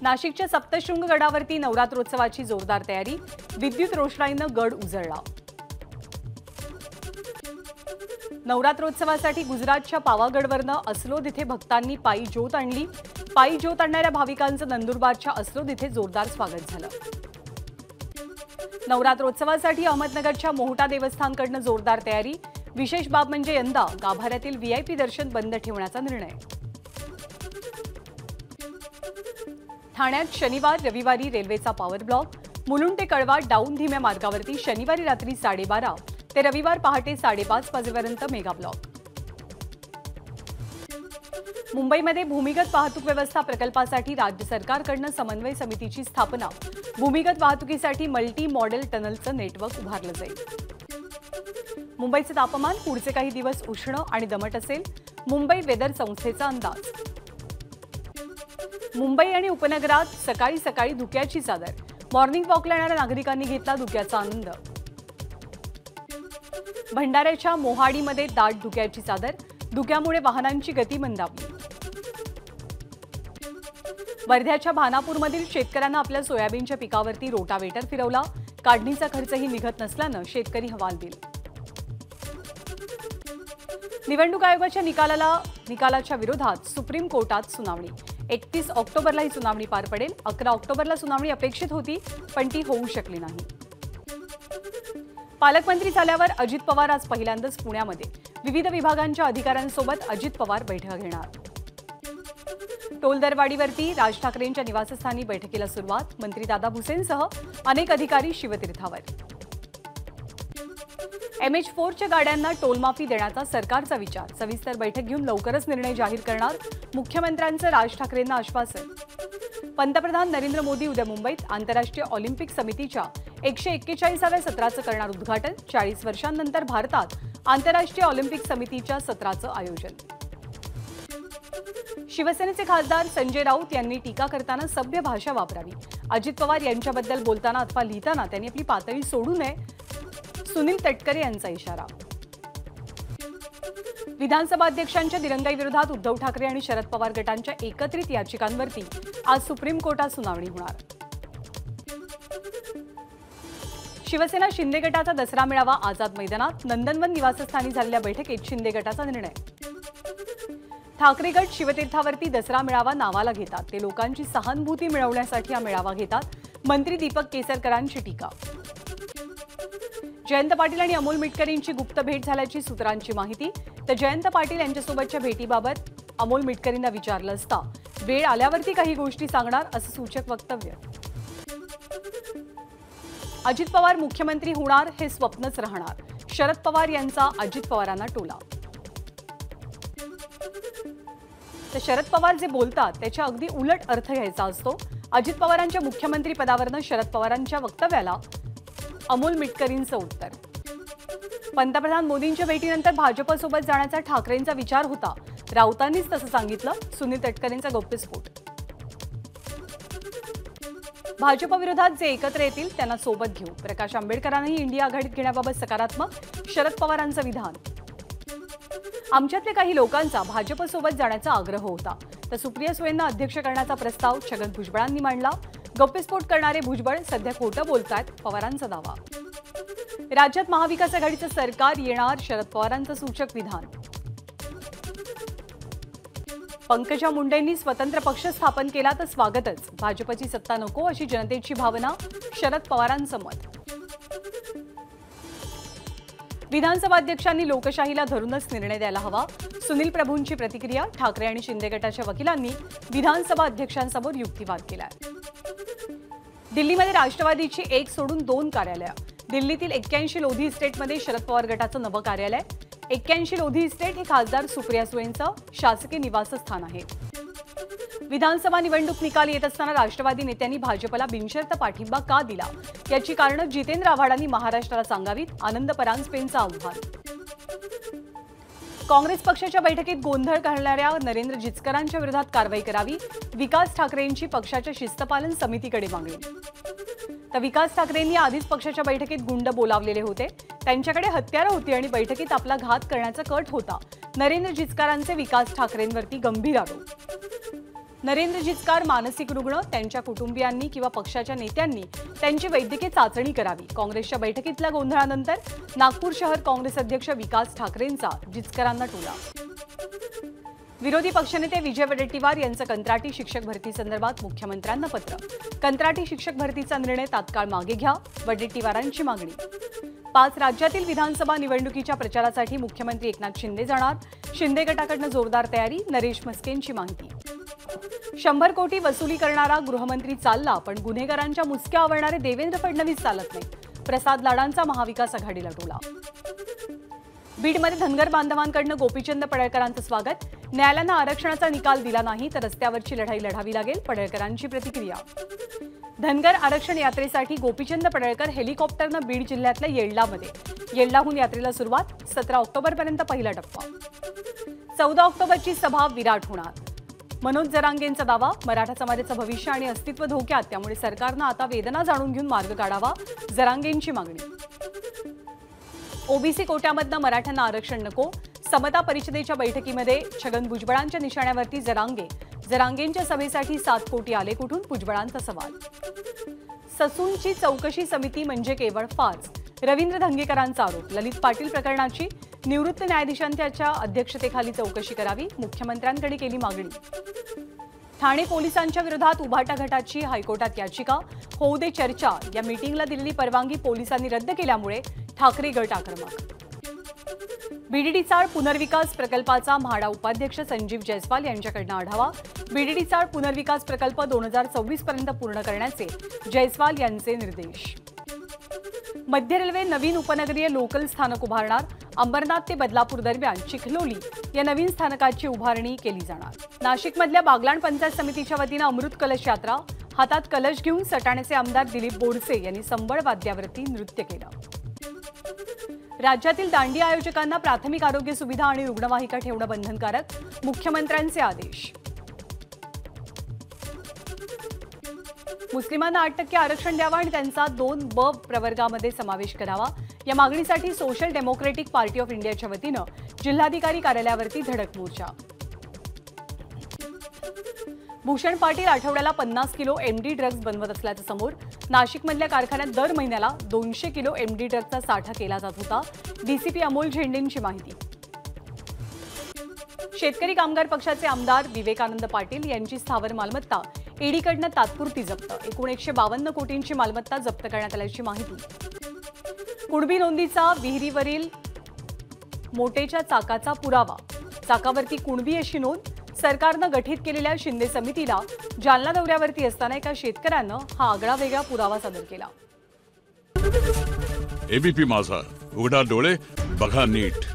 नाशिकच्या सप्तशृंग गडावरती नवरात्रोत्सवाची जोरदार तयारी, विद्युत रोषणाईनं गड उजळला। नवरात्रोत्सवासाठी गुजरातच्या पावागडवरनं अस्लोद इथे भक्तांनी पायी ज्योत आणली। पायी ज्योत आणणाऱ्या भाविकांचं नंदुरबारच्या अस्लोद इथे जोरदार स्वागत झालं। नवरात्रोत्सवासाठी अहमदनगरच्या मोहटा देवस्थानकडनं जोरदार तयारी। विशेष बाब म्हणजे यंदा गाभाऱ्यातील व्हीआयपी दर्शन बंद ठेवण्याचा निर्णय। ठाण्यात शनिवार रविवारी रेल्वेचा पॉवर ब्लॉक। मुलुंड ते कळवा डाऊन धीम्या मार्गावरती शनिवारी रात्री 12:30 ते रविवार पहाटे 5:30 वाजेपर्यंत मेगा ब्लॉक। मुंबईमध्ये भूमिगत वाहतूक व्यवस्था प्रकल्पासाठी राज्य सरकारकडून समन्वय समितीची स्थापना। भूमिगत वाहतुकीसाठी मल्टी मॉडेल टनलचं नेटवर्क उभारलं जाईल। मुंबईचे तापमान पुढचे काही दिवस उष्ण आणि दमट असेल, मुंबई वेदर संस्थेचा अंदाज। मुंबई आणि उपनगरात सकाळी सकाळी धुक्याची चादर। मॉर्निंग वॉकला येणाऱ्या नागरिकांनी घेतला धुक्याचा आनंद। भंडाऱ्याच्या मोहाडीमध्ये दाट धुक्याची चादर, धुक्यामुळे वाहनांची गती मंदावली। वर्ध्याच्या भानापूरमधील शेतकऱ्यांना आपल्या सोयाबीनच्या पिकावरती रोटावेटर फिरवला। काढणीचा खर्चही निघत नसल्यानं शेतकरी हवालदिल। निवडणूक आयोगाच्या निकालाच्या विरोधात सुप्रीम कोर्टात सुनावणी। 31 ऑक्टोबरला ही सुनावणी पार पडेल। 11 ऑक्टोबरला सुनावणी अपेक्षित होती, पण ती होऊ शकली नाही। पालकमंत्री झाल्यावर अजित पवार आज पहिल्यांदाच पुण्यामध्ये विविध विभागांच्या अधिकाऱ्यांसोबत अजित पवार बैठक घेणार। टोल दरवाढीवरती राज ठाकरेंच्या निवासस्थानी बैठकीला सुरुवात। मंत्री दादा भुसेंसह अनेक अधिकारी शिवतीर्थावर। MH4च्या गाड्यांना टोलमाफी देण्याचा सरकारचा विचार। सविस्तर बैठक घेऊन लवकरच निर्णय जाहीर करणार। मुख्यमंत्र्यांचं राज ठाकरेंना आश्वासन। पंतप्रधान नरेंद्र मोदी उद्या मुंबईत आंतरराष्ट्रीय ऑलिम्पिक समितीच्या 141व्या सत्राचं करणार उद्घाटन। 40 वर्षांनंतर भारतात आंतरराष्ट्रीय ऑलिम्पिक समितीच्या सत्राचं आयोजन। शिवसेनेचे खासदार संजय राऊत यांनी टीका करताना सभ्य भाषा वापरावी। अजित पवार यांच्याबद्दल बोलताना अथवा लिहिताना त्यांनी आपली पातळी सोडू नये, सुनील तटकरे यांचा इशारा। विधानसभा अध्यक्षांच्या दिरंगाईविरोधात उद्धव ठाकरे आणि शरद पवार गटांच्या एकत्रित याचिकांवरती आज सुप्रीम कोर्टात सुनावणी होणार। शिवसेना शिंदे गटाचा दसरा मेळावा आझाद मैदानात। नंदनवन निवासस्थानी झालेल्या बैठकीत शिंदे गटाचा निर्णय। ठाकरे गट शिवतीर्थावरती दसरा मेळावा नावाला घेतात, ते लोकांची सहानुभूती मिळवण्यासाठी हा मेळावा घेतात। मंत्री दीपक केसरकरांची टीका। जयंत पाटील आणि अमोल मिटकरींची गुप्त भेट झाल्याची सूत्रांची माहिती। तर जयंत पाटील यांच्यासोबतच्या भेटीबाबत अमोल मिटकरींना विचारलं असता वेळ आल्यावरती काही गोष्टी सांगणार असं सूचक वक्तव्य। अजित पवार मुख्यमंत्री होणार हे स्वप्नच राहणार, शरद पवार यांचा अजित पवारांना टोला। तर शरद पवार जे बोलतात त्याच्या अगदी उलट अर्थ घ्यायचा असतो। अजित पवारांच्या मुख्यमंत्री पदावरनं शरद पवारांच्या वक्तव्याला अमोल मिटकरींचं उत्तर। पंतप्रधान मोदींच्या भेटीनंतर भाजपसोबत जाण्याचा ठाकरेंचा विचार होता, राऊतांनीच तसं सांगितलं। सुनील तटकरेंचा गौप्यस्फोट। भाजप विरोधात जे एकत्र येतील त्यांना सोबत घेऊ। प्रकाश आंबेडकरांनाही इंडिया आघाडीत घेण्याबाबत सकारात्मक। शरद पवारांचं विधान। आमच्यातल्या काही लोकांचा भाजपसोबत जाण्याचा आग्रह होता, तर सुप्रिया सुळेंना अध्यक्ष करण्याचा प्रस्ताव छगन भुजबळांनी मांडला। गौप्यस्फोट करणारे भुजबळ सध्या खोटं बोलतायत, पवारांचा दावा। राज्यात महाविकास आघाडीचं सरकार येणार, शरद पवारांचं सूचक विधान। पंकजा मुंडेंनी स्वतंत्र पक्ष स्थापन केला तर स्वागतच, भाजपची सत्ता नको अशी जनतेची भावना, शरद पवारांचं मत। विधानसभा अध्यक्षांनी लोकशाहीला धरूनच निर्णय द्यायला हवा, सुनील प्रभूंची प्रतिक्रिया। ठाकरे आणि शिंदे गटाच्या वकिलांनी विधानसभा अध्यक्षांसमोर युक्तिवाद केलाय। दिल्लीमध्ये राष्ट्रवादीची 1 सोडून 2 कार्यालयं। दिल्लीतील 81 लोधी इस्टेटमध्ये शरद पवार गटाचं नवं कार्यालय। 81 लोधी इस्टेट हे खासदार सुप्रिया सुळेंचं शासकीय निवासस्थान आहे। विधानसभा निवडणूक निकाल येत असताना राष्ट्रवादी नेत्यांनी भाजपला बिनशर्त पाठिंबा का दिला याची कारणं जितेंद्र आव्हाडांनी महाराष्ट्राला सांगावीत, आनंद परांजपेंचं आव्हान। काँग्रेस पक्षाच्या बैठकीत गोंधळ घालणाऱ्या नरेंद्र जिचकरांच्या विरोधात कारवाई करावी, विकास ठाकरेंची पक्षाच्या शिस्तपालन समितीकडे मागणी। तर विकास ठाकरेंनी आधीच पक्षाच्या बैठकीत गुंड बोलावलेले होते, त्यांच्याकडे हत्यारं होती आणि बैठकीत आपला घात करण्याचा कट होता। नरेंद्र जिचकरांचे विकास ठाकरेंवरती गंभीर आरोप। नरेंद्र जिचकार मानसिक रुग्ण, त्यांच्या कुटुंबियांनी किंवा पक्षाच्या नेत्यांनी त्यांची वैद्यकीय चाचणी करावी. काँग्रेसच्या बैठकीतल्या गोंधळानंतर नागपूर शहर काँग्रेस अध्यक्ष विकास ठाकरेंचा जिचकरांना टोला. विरोधी पक्षनेते विजय वडेट्टीवार यांचं कंत्राटी शिक्षक भरतीसंदर्भात मुख्यमंत्र्यांना पत्र. कंत्राटी शिक्षक भरतीचा निर्णय तात्काळ मागे घ्या, वडेट्टीवारांची मागणी. 5 राज्यातील विधानसभा निवडणुकीच्या प्रचारासाठी मुख्यमंत्री एकनाथ शिंदे जाणार. शिंदे गटाकडून जोरदार तयारी, नरेश म्हस्केंची माहिती. 100 कोटी वसुली करणारा गृहमंत्री चालला, पण गुन्हेगारांच्या मुसक्या आवळणारे देवेंद्र फडणवीस चालत नाही. प्रसाद लाडांचा महाविकास आघाडीला टोला. बीडमध्ये धनगर बांधवांकडून गोपीचंद पडळकरांचं स्वागत. न्यायालयानं आरक्षणाचा निकाल दिला नाही तर रस्त्यावरची लढाई लढावी लागेल, पडळकरांची प्रतिक्रिया. धनगर आरक्षण यात्रेसाठी गोपीचंद पडळकर हेलिकॉप्टरनं बीड जिल्ह्यातल्या येळलामध्ये. येळलाहून यात्रेला सुरुवात. 17 ऑक्टोबरपर्यंत पहिला टप्पा. 14 ऑक्टोबरची सभा विराट होणार. मनोज जरांगेंचा दावा, मराठा समाजाचं भविष्य आणि अस्तित्व धोक्यात, त्यामुळे सरकारनं आता वेदना जाणून घेऊन मार्ग काढावा, जरांगेंची मागणी. ओबीसी कोट्यामधनं मराठ्यांना आरक्षण नको. समता परिषदेच्या बैठकीमध्ये छगन भुजबळांच्या निशाण्यावरती जरांगेंच्या सभेसाठी 7 कोटी आले कुठून, भुजबळांचा सवाल. ससूनची चौकशी समिती म्हणजे केवळ फार्स, रवींद्र धंगेकरांचा आरोप. ललित पाटील प्रकरणाची निवृत्त न्यायाधीशांच्या अध्यक्षतेखाली चौकशी करावी, मुख्यमंत्र्यांकडे केली मागणी. ठाणे पोलिसांच्या विरोधात उभाटा गटाची हायकोर्टात याचिका. होऊ दे चर्चा या मीटिंगला दिलेली परवानगी पोलिसांनी रद्द केल्यामुळे ठाकरे गट आक्रमक. बीडीडी चाळ पुनर्विकास प्रकल्पाचा म्हाडा उपाध्यक्ष संजीव जयस्वाल यांच्याकडून आढावा. बीडीडी चाळ पुनर्विकास प्रकल्प 2024 पर्यंत पूर्ण करण्याचे जयस्वाल यांचे निर्देश. मध्य रेल्वे नवीन उपनगरीय लोकल स्थानक उभारणार. अंबरनाथ ते बदलापूर दरम्यान चिखलोली या नवीन स्थानकाची उभारणी केली जाणार. नाशिकमधल्या बागलाण पंचायत समितीच्या वतीनं अमृत कलश यात्रा. हातात कलश घेऊन सटाण्याचे आमदार दिलीप बोरसे यांनी संबळ वाद्यावरती नृत्य केलं. राज्यातील दांडी आयोजकांना प्राथमिक आरोग्य सुविधा आणि रुग्णवाहिका ठेवणं बंधनकारक, मुख्यमंत्र्यांचे आदेश. मुस्लिमांना 8% आरक्षण द्यावं आणि त्यांचा 2B प्रवर्गामध्ये समावेश करावा, या मागणीसाठी सोशल डेमोक्रेटिक पार्टी ऑफ इंडियाच्या वतीनं जिल्हाधिकारी कार्यालयावरती धडक मोर्चा. भूषण पाटील आठवड्याला 50 किलो एमडी ड्रग्ज बनवत असल्याचं समोर. नाशिकमधल्या कारखान्यात दर महिन्याला 200 किलो एमडी ड्रग्जचा साठा केला जात होता, डीसीपी अमोल झेंडेंची माहिती. शेतकरी कामगार पक्षाचे आमदार विवेकानंद पाटील यांची स्थावर मालमत्ता ईडीकडून तात्पुरती जप्त. एकूण 152 कोटींची मालमत्ता जप्त करण्यात आल्याची माहिती. कुणबी नोंदीचा विहिरीवरील मोटेच्या चाकाचा पुरावा. चाकावरती कुणबी अशी नोंद. सरकारनं गठीत केलेल्या शिंदे समितीला जालना दौऱ्यावरती असताना एका शेतकऱ्यानं हा आगळा वेगळा पुरावा सादर केला. एबीपी माझा, उघडा डोळे बघा नीट.